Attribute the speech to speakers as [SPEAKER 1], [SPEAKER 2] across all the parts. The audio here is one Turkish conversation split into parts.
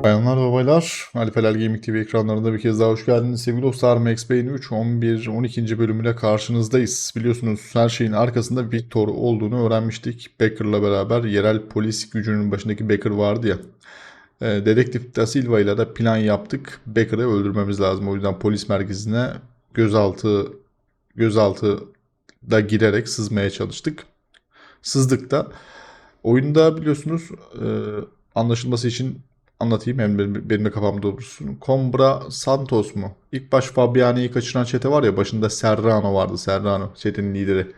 [SPEAKER 1] Bayanlar ve baylar, Alfeler Gaming TV ekranlarında bir kez daha hoş geldiniz. Sevgili dostlar, Max Payne 3, 11, 12. bölümüyle karşınızdayız. Biliyorsunuz her şeyin arkasında Victor olduğunu öğrenmiştik. Becker'la beraber yerel polis gücünün başındaki Becker vardı ya. Dedektif Da Silva ile de plan yaptık. Becker'ı öldürmemiz lazım. O yüzden polis merkezine gözaltı da girerek sızmaya çalıştık. Sızdık da. Oyunda biliyorsunuz anlaşılması için anlatayım hem benim de kafamda dursun. Combra Santos mu? İlk baş Fabiani'yi kaçıran çete var ya, başında Serrano vardı. Serrano çetenin lideri.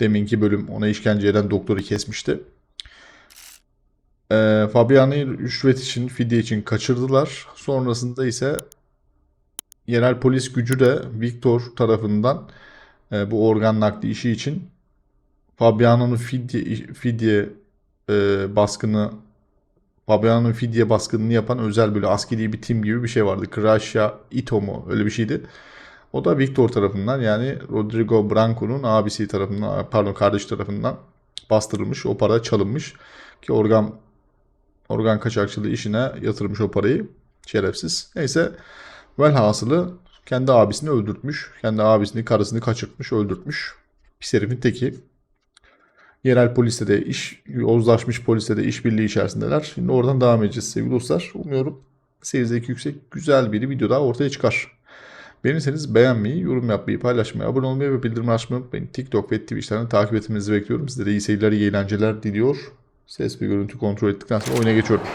[SPEAKER 1] Deminki bölüm ona işkence eden doktoru kesmişti. Fabiani'yi rüşvet için, fidye için kaçırdılar. Sonrasında ise yerel polis gücü de Victor tarafından bu organ nakli işi için Fabiano'nun fidye baskınını yapan özel böyle askeri bir tim gibi bir şey vardı. Crasha Ito mu? Öyle bir şeydi. O da Victor tarafından, yani Rodrigo Branco'nun abisi tarafından, pardon, kardeş tarafından bastırılmış. O para çalınmış ki organ kaçakçılığı işine yatırmış o parayı. Şerefsiz. Neyse, velhasılı kendi abisini öldürtmüş. Kendi abisini, karısını kaçırtmış, öldürtmüş. Pis herifin teki. Yerel poliste de yozlaşmış poliste de işbirliği içerisindeler. Şimdi oradan devam edeceğiz sevgili dostlar. Umuyorum seyir zevki yüksek, güzel bir video daha ortaya çıkar. Beğenirseniz beğenmeyi, yorum yapmayı, paylaşmayı, abone olmayı ve bildirim açmayı unutmayın. TikTok ve Twitch'ten takip etmenizi bekliyorum. Sizlere iyi seyirler, iyi eğlenceler diliyor. Ses ve görüntü kontrol ettikten sonra oyuna geçiyorum.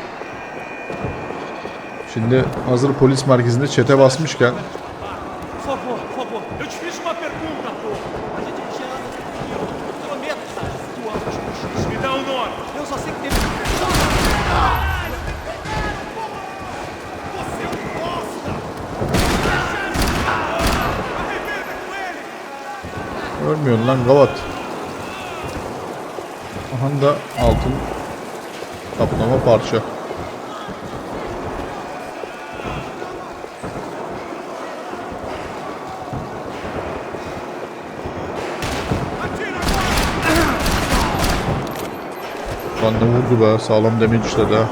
[SPEAKER 1] Şimdi hazır polis merkezinde çete basmışken ölmüyorsun lan gavat. Aha da altın kaplama parça. Lan ne vurdu be, sağlam damage işledi ha.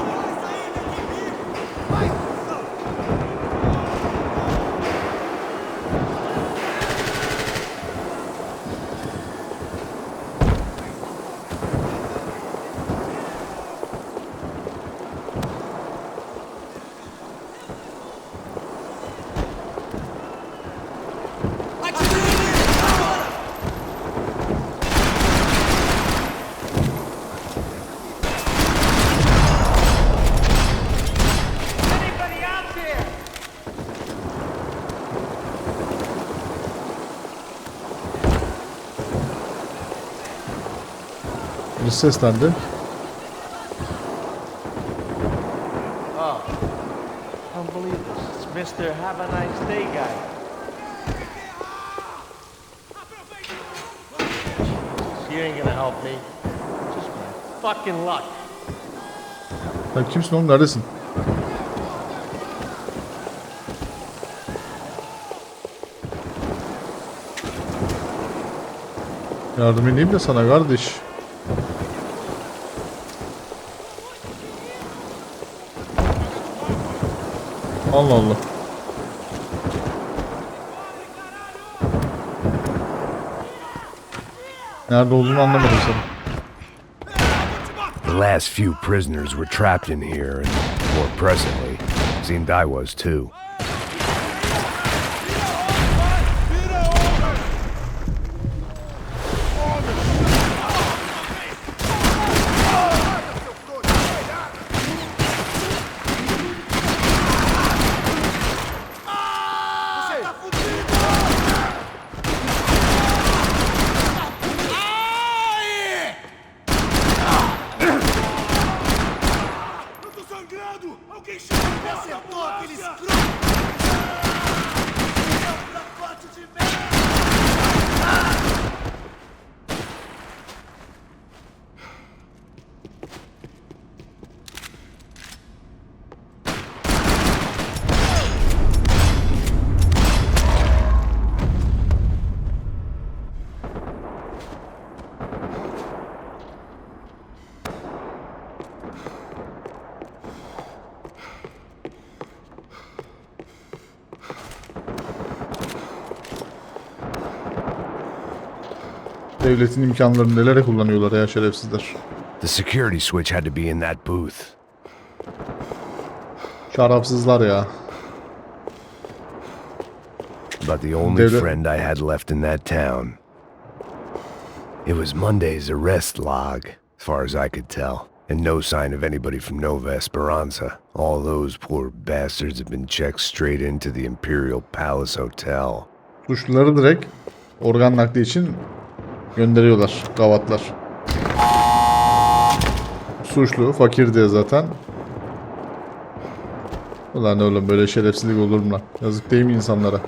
[SPEAKER 1] Birisi seslendi.
[SPEAKER 2] Oh, don't believe this. It's Mr. Have a Nice Day guy. You ain't gonna help me. Just my fucking luck.
[SPEAKER 1] Sen kimsin oğlum, neredesin? Yardım edeyim de sana kardeş. Allah Allah. Nerede olduğunu anlamadım sen.
[SPEAKER 3] The last few prisoners were trapped in here, and more presently, seemed I was too.
[SPEAKER 4] Alguém chama! Acertou aquele escroto!
[SPEAKER 1] Devletin imkanlarını nelere kullanıyorlar ya şerefsizler.
[SPEAKER 3] The security switch had to be in that booth.
[SPEAKER 1] Şarapsızlar ya.
[SPEAKER 3] About the only friend I had left in that town. It was Monday's arrest log, as far as I could tell, and no sign of anybody from Nova Esperanza. All those poor bastards have been checked straight into the Imperial Palace Hotel.
[SPEAKER 1] Suçluları direkt organ nakli için gönderiyorlar gavatlar. Suçlu fakir diye zaten. Ulan oğlum böyle şerefsizlik olur mu lan? Yazık değil mi insanlara?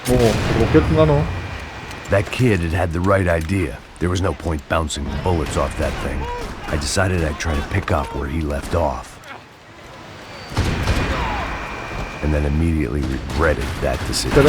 [SPEAKER 1] Oo, roket mi lan o?
[SPEAKER 3] That kid had the right idea. There was no point bouncing bullets off that thing. I decided I'd try to pick up where he left off. And then immediately regretted that decision.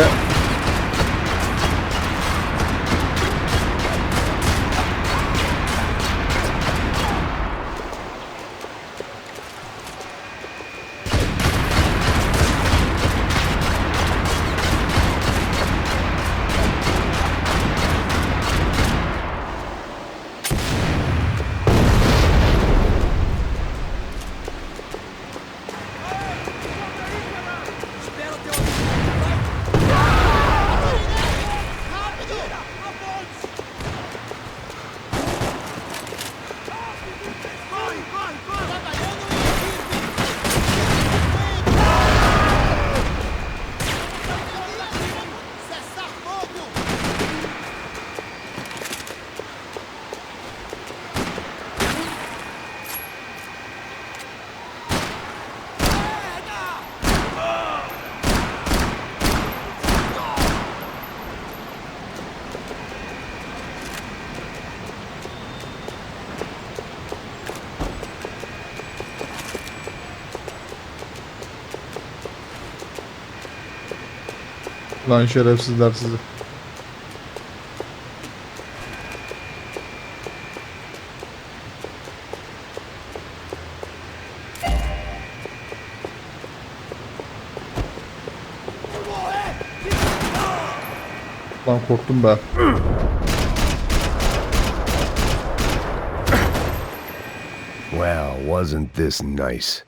[SPEAKER 1] Lan şerefsizler sizi. Lan korktum ben.
[SPEAKER 3] Well, wasn't this nice?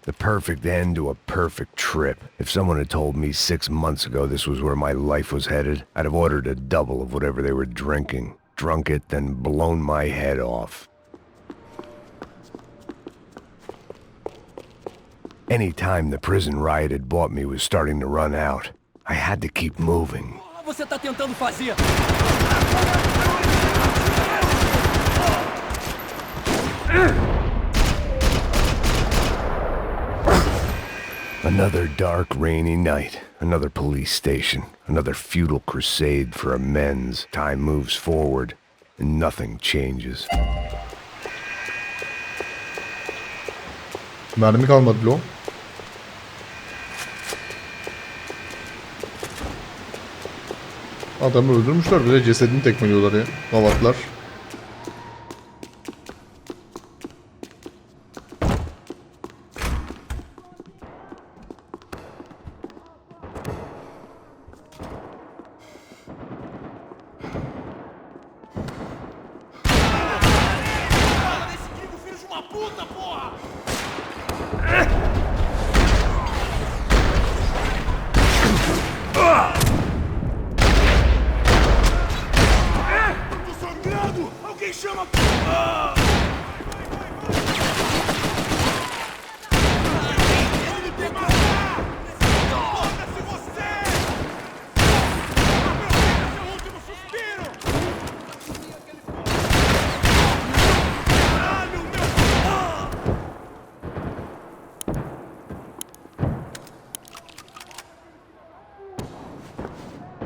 [SPEAKER 3] The perfect end to a perfect trip. If someone had told me 6 months ago this was where my life was headed, I'd have ordered a double of whatever they were drinking, drunk it, then blown my head off. Any time the prison riot had bought me was starting to run out. I had to keep moving.
[SPEAKER 4] Você tá tentando fazer?
[SPEAKER 3] Another dark, rainy night. Another police station. Another futile crusade for amends. Time moves forward, and nothing changes.
[SPEAKER 1] Mermi kalmadı lo. Adamı öldürmüşler, bir de cesedini tekmeliyorlar ya. Gavatlar.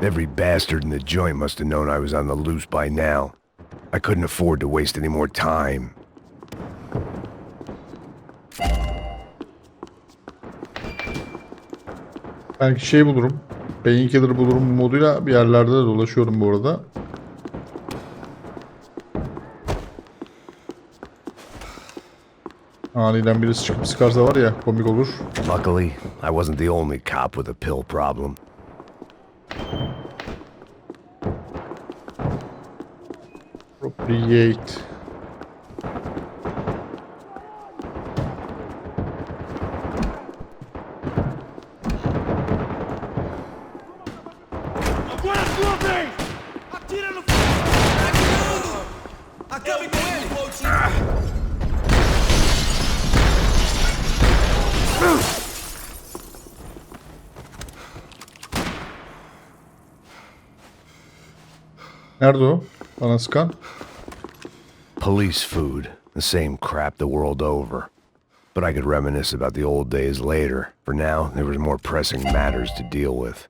[SPEAKER 3] Every bastard in the joint must have known I was on the loose by now. I couldn't afford to waste any more time.
[SPEAKER 1] Belki şey bulurum. Painkiller bulurum moduyla bir yerlerde de dolaşıyorum bu arada. Aniden birisi çıkıp sıkarsa var ya komik olur.
[SPEAKER 3] Luckily, I wasn't the only cop with a pill problem.
[SPEAKER 1] Create.
[SPEAKER 2] Agora é sua vez! Atira no...
[SPEAKER 4] Acabe com ele, Coach!
[SPEAKER 1] Nerede o? Bana sıkan.
[SPEAKER 3] Police food, the same crap the world over. But I could reminisce about the old days later. For now, there was more pressing matters to deal with.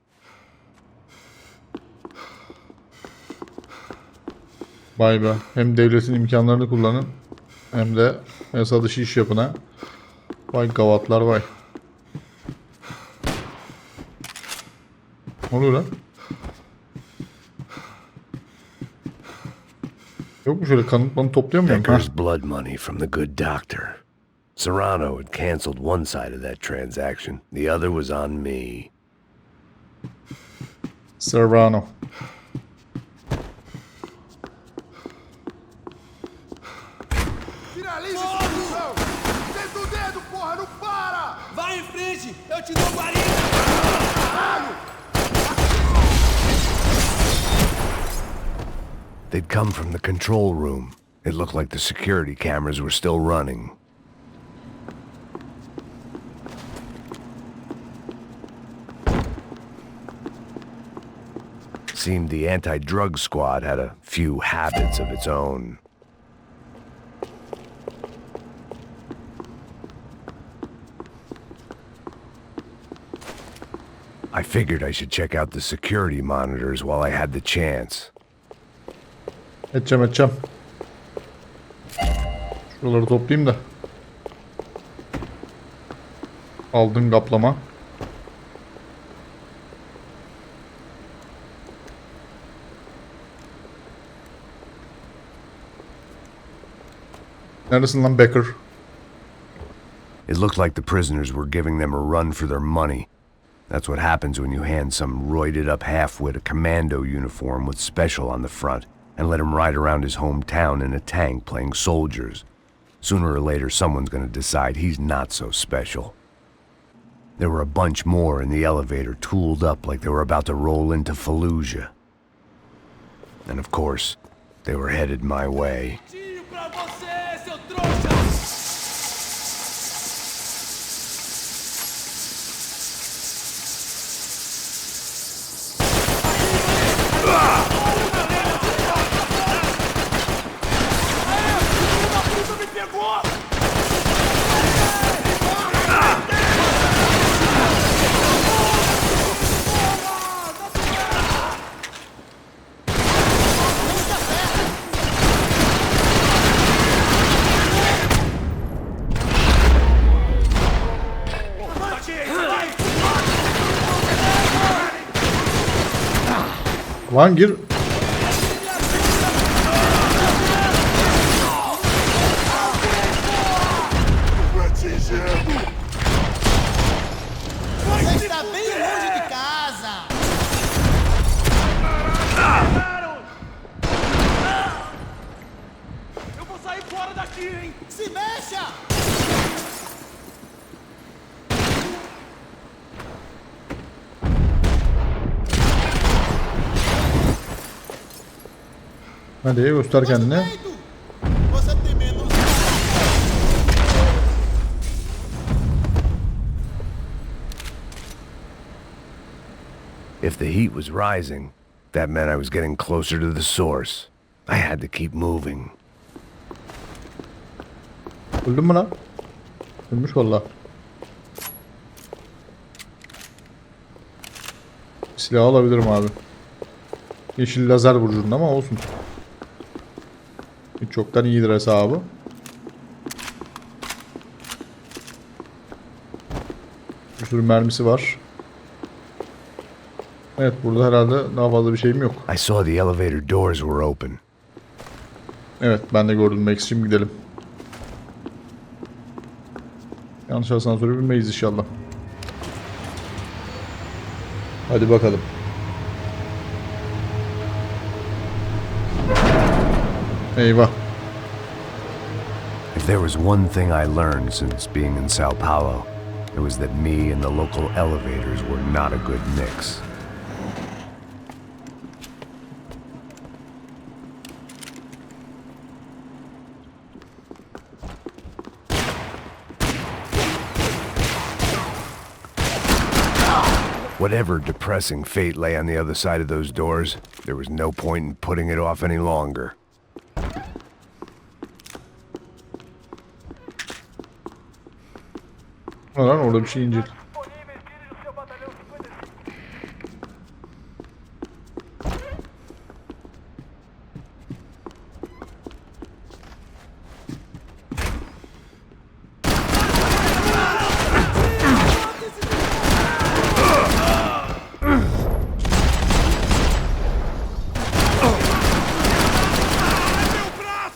[SPEAKER 1] Vay be. Hem devletin imkanlarını kullanın hem de yasa dışı iş yapın ha. Vay gavatlar vay. Ne oluyor lan? Yok mu şöyle kanıtmanı topluyor muyum?
[SPEAKER 3] Becker's blood money from the good doctor. Serrano had canceled one side of that transaction. The other was on me.
[SPEAKER 1] Serrano.
[SPEAKER 4] Finalize essa missão! Senta o dedo, porra! Não para! Vai em frente! Eu te dou guarida! Caralho!
[SPEAKER 3] They'd come from the control room. It looked like the security cameras were still running. Seemed the anti-drug squad had a few habits of its own. I figured I should check out the security monitors while I had the chance.
[SPEAKER 1] Edeceğim. Şuraları toplayayım da. Aldın kaplama. Neredesin lan Becker?
[SPEAKER 3] It looked like the prisoners were giving them a run for their money. That's what happens when you hand some roided-up half-wit a commando uniform with special on the front and let him ride around his hometown in a tank playing soldiers. Sooner or later, someone's gonna decide he's not so special. There were a bunch more in the elevator, tooled up like they were about to roll into Fallujah. And of course, they were headed my way.
[SPEAKER 4] Tiro pra você, seu trouxa!
[SPEAKER 1] Lan gir.
[SPEAKER 4] Você está bem longe de casa!
[SPEAKER 2] Eu vou sair fora daqui, hein?
[SPEAKER 4] Se mexa!
[SPEAKER 1] Hadi göster kendini.
[SPEAKER 4] Feito! Você tem menos...
[SPEAKER 3] If the heat was rising, that meant I was getting closer to the source. I had to keep moving.
[SPEAKER 1] Öldün mü lan? Ölmüş valla. Silah alabilirim abi. Yeşil lazer burcunda ama olsun. Hiç çoktan iyidir hesabı. Bir sürü mermisi var. Evet, burada herhalde daha fazla bir şeyim yok.
[SPEAKER 3] I saw the elevator doors were open.
[SPEAKER 1] Evet, ben de gördüm. Max'cim gidelim. Yanlış asansöre binmeyiz inşallah. Hadi bakalım. Eyvah.
[SPEAKER 3] If there was one thing I learned since being in Sao Paulo, it was that me and the local elevators were not a good mix. Whatever depressing fate lay on the other side of those doors, there was no point in putting it off any longer.
[SPEAKER 1] Lan orada bir şey incir.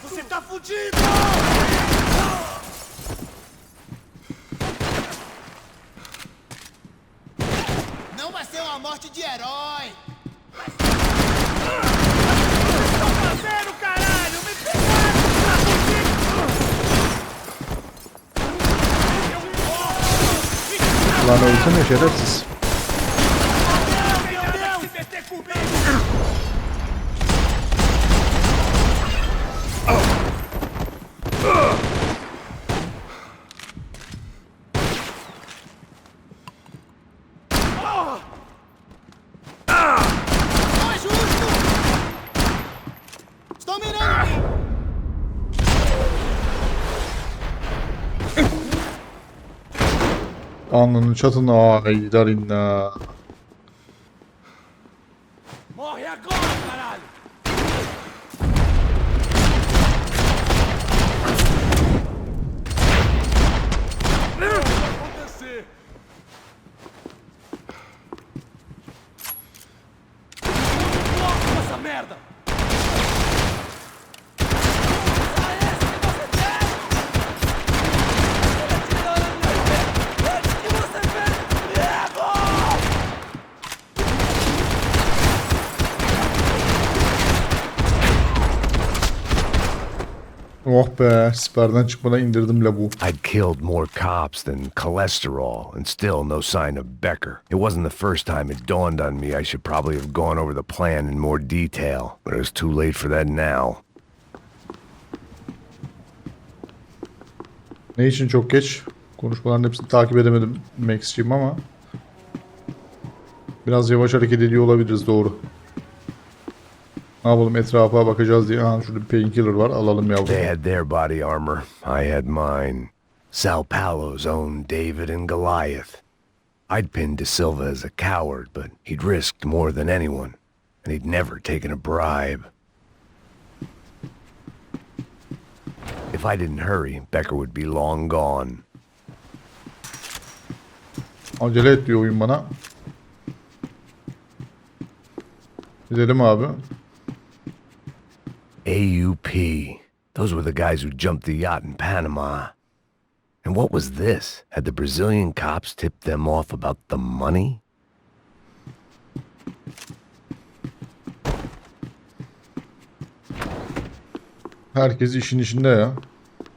[SPEAKER 4] Você tá fudido! Não vai ser uma morte de herói! Tá fazendo, caralho? Me pegaram! Tá fudido!
[SPEAKER 1] Lan ölsene şerefsiz.
[SPEAKER 4] Se meter comigo! Não é justo! Estão mirando em mim!
[SPEAKER 1] Alnının çatına gider inna.
[SPEAKER 4] Morre agora, caralho! Não vai acontecer! Logo com essa merda!
[SPEAKER 1] Oh be, siperden çıkmadan indirdim labu.
[SPEAKER 3] I'd killed more cops than cholesterol, and still no sign of Becker. It wasn't the first time it dawned on me I should probably have gone over the plan in more detail, but it was too late for that now.
[SPEAKER 1] Ne için çok geç? Konuşmaların hepsini takip edemedim Max'ciğim ama biraz yavaş hareket ediyor olabiliriz, doğru. Ne yapalım, etrafa bakacağız diye. Aha, şurada bir painkiller var, alalım yavrum.
[SPEAKER 3] They had their body armor. I had mine. Sao Paulo's own David and Goliath. I'd pinned De Silva as a coward, but he'd risked more than anyone, and he'd never taken a bribe. If I didn't hurry, Becker would be long gone.
[SPEAKER 1] Acele et diyor oyun bana. Gidelim abi.
[SPEAKER 3] AUP. Those were the guys who jumped the yacht in Panama. And what was this? Had the Brazilian cops tipped them off about the money?
[SPEAKER 1] Herkes işin içinde ya.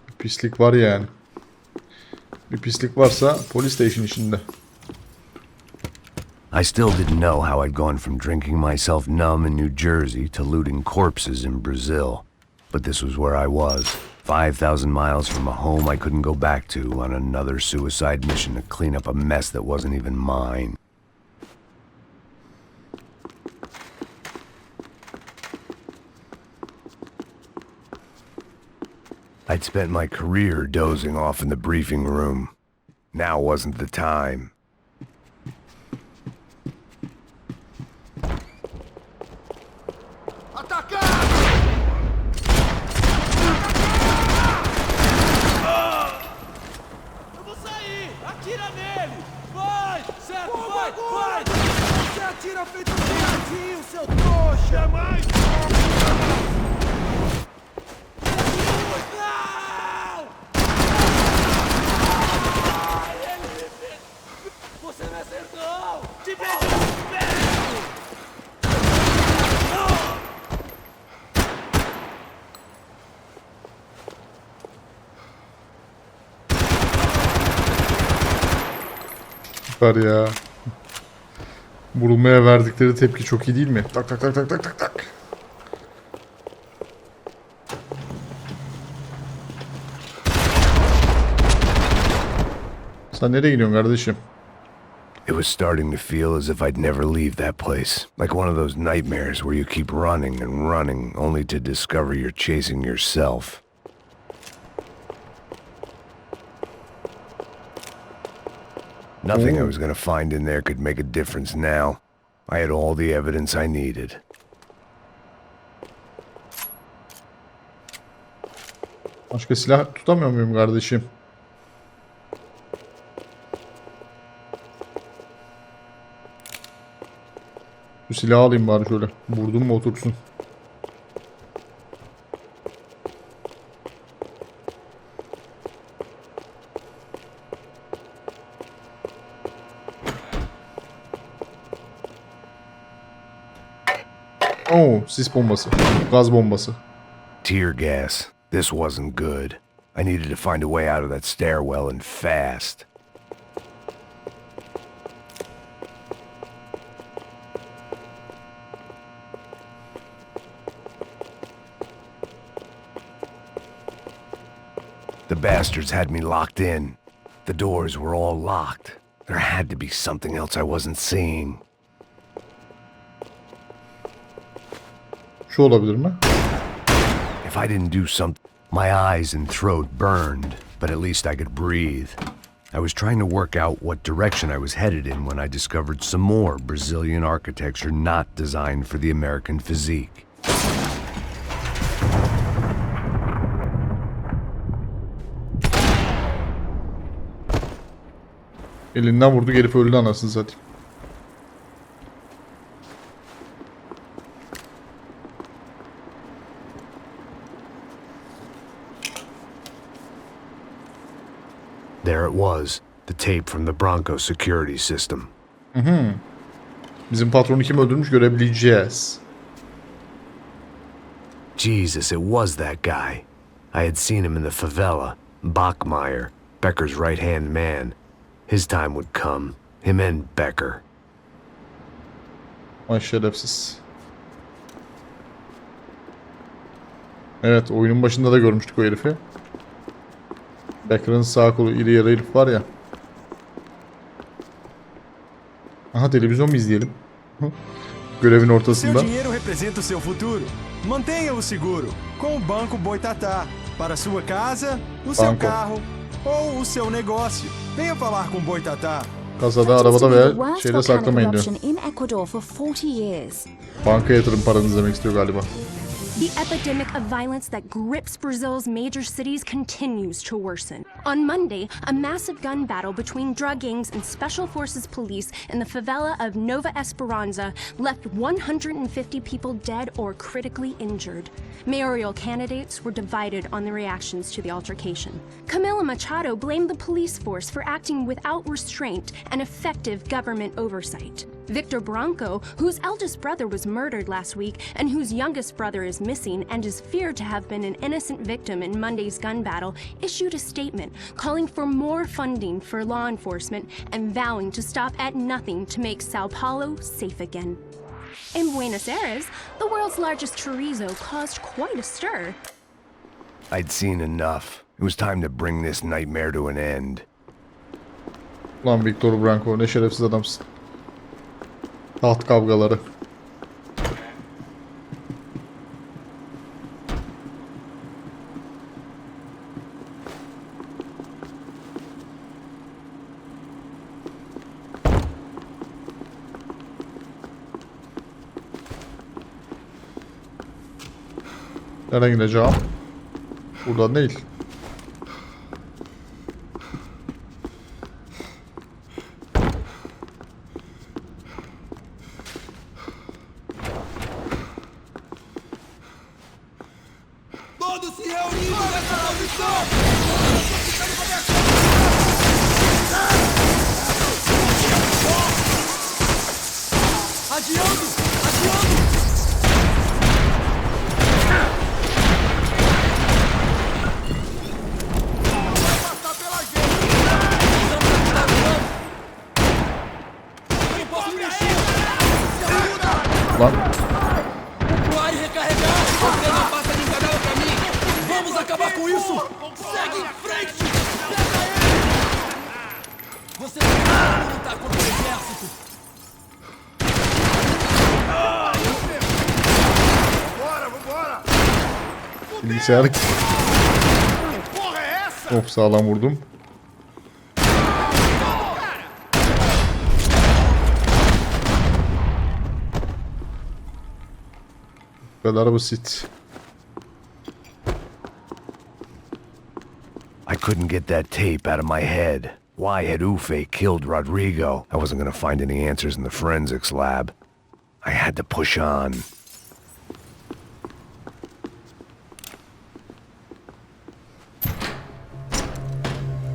[SPEAKER 1] Bir pislik var yani. Bir pislik varsa polis de işin içinde.
[SPEAKER 3] I still didn't know how I'd gone from drinking myself numb in New Jersey to looting corpses in Brazil. But this was where I was, 5,000 miles from a home I couldn't go back to, on another suicide mission to clean up a mess that wasn't even mine. I'd spent my career dozing off in the briefing room. Now wasn't the time.
[SPEAKER 4] Atacar! Eu vou sair! Atira nele! Vai! Certo, vai! Vai! Você atira feito um viadinho, seu trouxa! Mais! Não! Ai, ele me fez! Você me acertou! Te vejo no espelho!
[SPEAKER 1] Süper ya. Vurulmaya verdikleri tepki çok iyi değil mi? Tak tak tak tak tak tak tak. Sen nereye gidiyorsun kardeşim?
[SPEAKER 3] It was starting to feel as if I'd never leave that place. Like one of those nightmares where you keep running and running only to discover you're chasing yourself. Nothing I was going to find in there could make a difference now. I had all the evidence I needed.
[SPEAKER 1] Başka silah tutamıyor muyum kardeşim? Bu silahı alayım bari şöyle. Vurdum mu otursun. Oo, sis bombası. Gaz bombası.
[SPEAKER 3] Tear gas. This wasn't good. I needed to find a way out of that stairwell and fast. The bastards had me locked in. The doors were all locked. There had to be something else I wasn't seeing.
[SPEAKER 1] Şu olabilir mi?
[SPEAKER 3] If I didn't do something, my eyes and throat burned, but at least I could breathe. I was trying to work out what direction I was headed in when I discovered some more Brazilian architecture not designed for the American physique.
[SPEAKER 1] Elinden vurdu, gelip öldü anasını satayım.
[SPEAKER 3] There it was, the tape from the Bronco security system.
[SPEAKER 1] Bizim patronu kim öldürmüş görebileceğiz.
[SPEAKER 3] Jesus, it was that guy. I had seen him in the favela, Bachmeyer, Becker's right-hand man. His time would come, him and Becker.
[SPEAKER 1] Ay şerefsiz. Evet, oyunun başında da görmüştük o herifi. Becker'ın sağ kolu iri yarı herif var ya. Aha, televizyon mu izleyelim? Görevin
[SPEAKER 5] Seu
[SPEAKER 1] ortasında.
[SPEAKER 5] dinheiro representa o seu futuro. Mantenha-o seguro com o Banco Boitatá para sua casa, o seu
[SPEAKER 1] Banco.
[SPEAKER 5] carro ou o seu negócio. Venha falar com Boitatá.
[SPEAKER 1] Kasada, arabada veya şeyde saklamayın diyor.
[SPEAKER 6] in Ecuador for 40 years.
[SPEAKER 1] Banka yatırım paranızı demek istiyor galiba.
[SPEAKER 6] The epidemic of violence that grips Brazil's major cities continues to worsen. On Monday, a massive gun battle between drug gangs and special forces police in the favela of Nova Esperanza left 150 people dead or critically injured. Mayoral candidates were divided on the reactions to the altercation. Camila Machado blamed the police force for acting without restraint and effective government oversight. Victor Branco, whose eldest brother was murdered last week and whose youngest brother is missing and is feared to have been an innocent victim in Monday's gun battle, issued a statement calling for more funding for law enforcement and vowing to stop at nothing to make Sao Paulo safe again. In Buenos Aires, the world's largest chorizo caused quite a stir.
[SPEAKER 3] I'd seen enough. It was time to bring this nightmare to an end.
[SPEAKER 1] Lan Victor Branco, ne şerefsiz adamsın. Taht kavgaları. Nereye gideceğim? Buradan değil.
[SPEAKER 4] Todos se reunindo nessa posição! Adiando! Adiando! Vai passar pela gente!
[SPEAKER 1] Lan.
[SPEAKER 4] Voar e recarregar! Você não passa de enganar pra mim! Vamos acabar com isso! Segue em frente! Pega ele! Você não pode lutar contra o exército! Vambora!
[SPEAKER 1] Bilgisayar. Of, sağlam vurdum. Bu kadar basit.
[SPEAKER 3] I couldn't get that tape out of my head. Why had Ufe killed Rodrigo? I wasn't gonna find any answers in the forensics lab. I had to push on.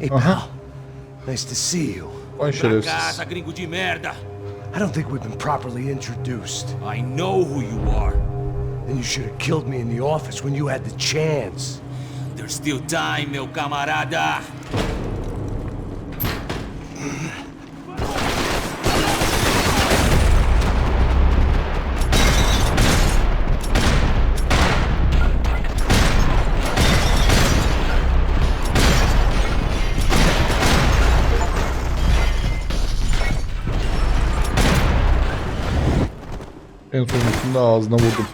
[SPEAKER 5] Hey, pal. Nice to see you.
[SPEAKER 1] Vay şerefsiz.
[SPEAKER 4] Casa, gringo de merda!
[SPEAKER 5] I don't think we've been properly introduced.
[SPEAKER 4] I know who you are.
[SPEAKER 5] Then you should have killed me in the office when you had the chance.
[SPEAKER 4] There's still time, meu camarada!
[SPEAKER 1] En sonunda ağzına vurdum.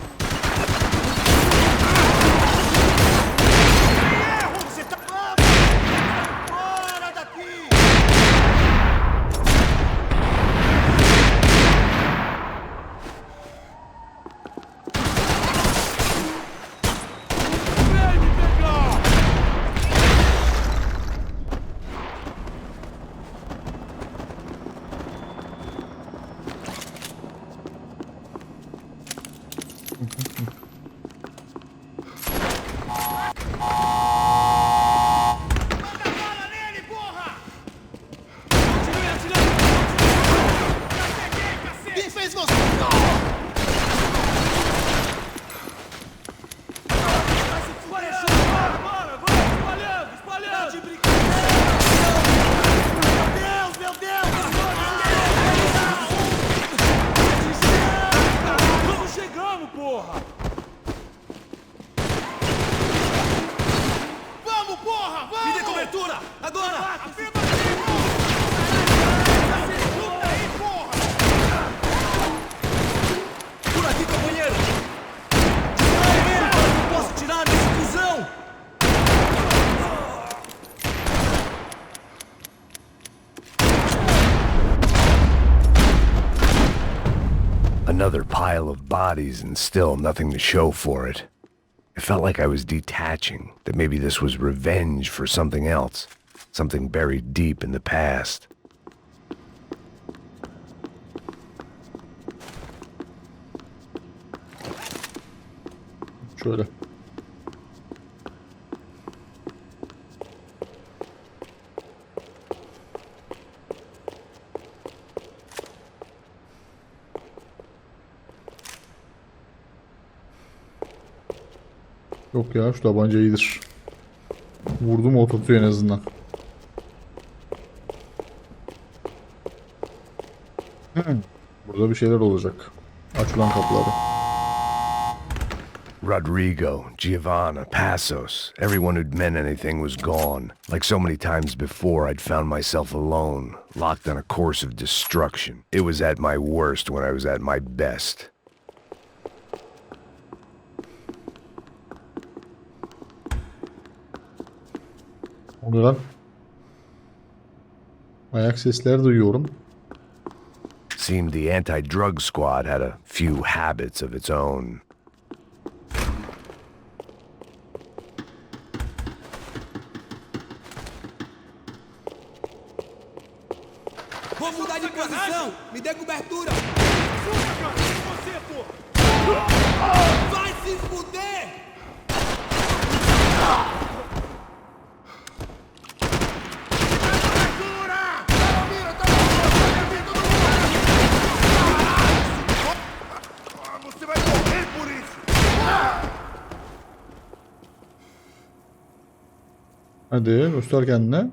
[SPEAKER 3] Another pile of bodies and still nothing to show for it. It felt like I was detaching, that maybe this was revenge for something else, something buried deep in the past.
[SPEAKER 1] Şöyle. Yok ya, şu tabanca iyidir. Vurdum, oturtuyor en azından. Burada bir şeyler olacak. Açılan kapıları.
[SPEAKER 3] Rodrigo, Giovanna, Passos, everyone who'd meant anything was gone. Like so many times before, I'd found myself alone, locked on a course of destruction. It was at my worst when I was at my best.
[SPEAKER 1] Oluyor lan. Ayak sesleri duyuyorum.
[SPEAKER 3] Seemed the anti-drug squad had a few habits of its own.
[SPEAKER 4] Vou mudar de posição! Me dê cobertura! Vai se fuder!
[SPEAKER 2] Você vai morrer por isso!
[SPEAKER 1] Hadi göster kendine.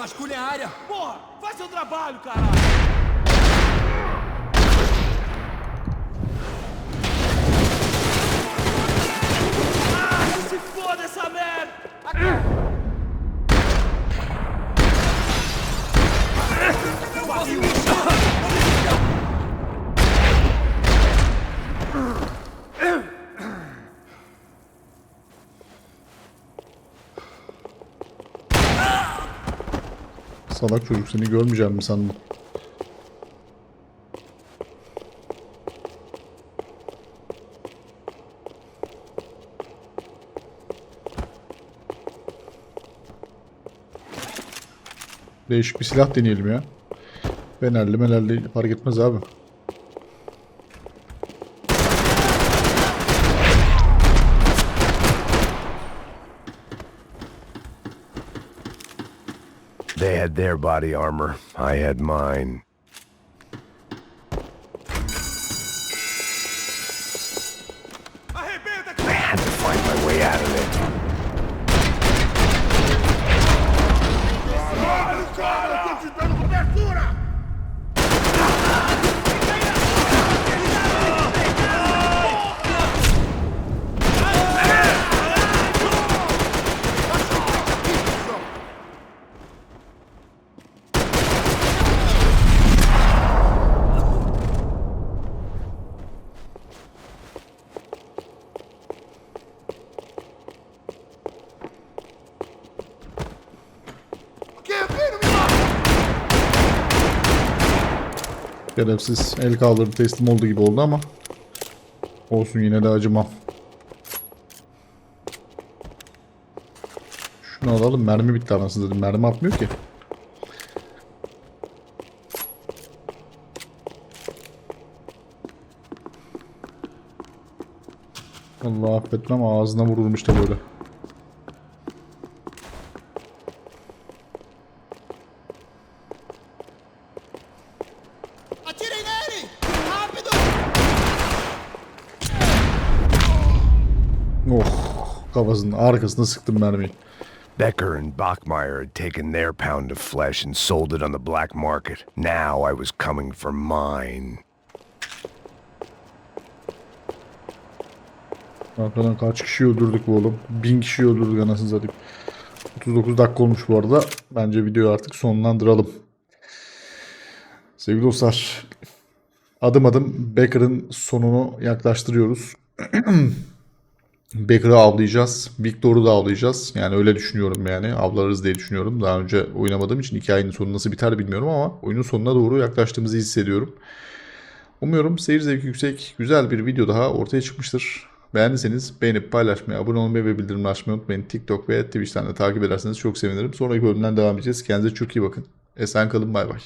[SPEAKER 4] vasculhem a área.
[SPEAKER 2] Porra, faz seu trabalho, caralho! Ah, que se foda essa merda! Aqui!
[SPEAKER 1] Salak çocuk, seni görmeyeceğim mi sandım? Değişik bir silah deneyelim ya. Fenerli menerli fark etmez abi.
[SPEAKER 3] They had their body armor. I had mine. I had to find my way out of it.
[SPEAKER 1] Şerefsiz el kaldırdı, teslim oldu gibi oldu ama olsun, yine de acımam. Şunu alalım, mermi bitti anasını dedim, mermi atmıyor ki. Allah affetmem, ağzına vururum işte böyle.
[SPEAKER 4] Atirem nele! Rápido!
[SPEAKER 1] Oh, kafasının arkasına sıktım mermiyi.
[SPEAKER 3] Becker and Bachmeyer had taken their pound of flesh and sold it on the black market. Now I was coming for mine.
[SPEAKER 1] Arkadan kaç kişi öldürdük bu oğlum? 1000 kişi öldürdük anasını satayım. 39 dakika olmuş bu arada. Bence videoyu artık sonlandıralım. Sevgili dostlar, adım adım Becker'ın sonunu yaklaştırıyoruz. Becker'ı avlayacağız. Victor'u da avlayacağız. Yani öyle düşünüyorum yani. Avlarız diye düşünüyorum. Daha önce oynamadığım için hikayenin sonu nasıl biter bilmiyorum ama oyunun sonuna doğru yaklaştığımızı hissediyorum. Umuyorum seyir zevki yüksek, güzel bir video daha ortaya çıkmıştır. Beğendiyseniz beğenip paylaşmayı, abone olmayı ve bildirimleri açmayı unutmayın. TikTok ve Twitch'ten de takip ederseniz çok sevinirim. Sonraki bölümden devam edeceğiz. Kendinize çok iyi bakın. Esen kalın, bay bay.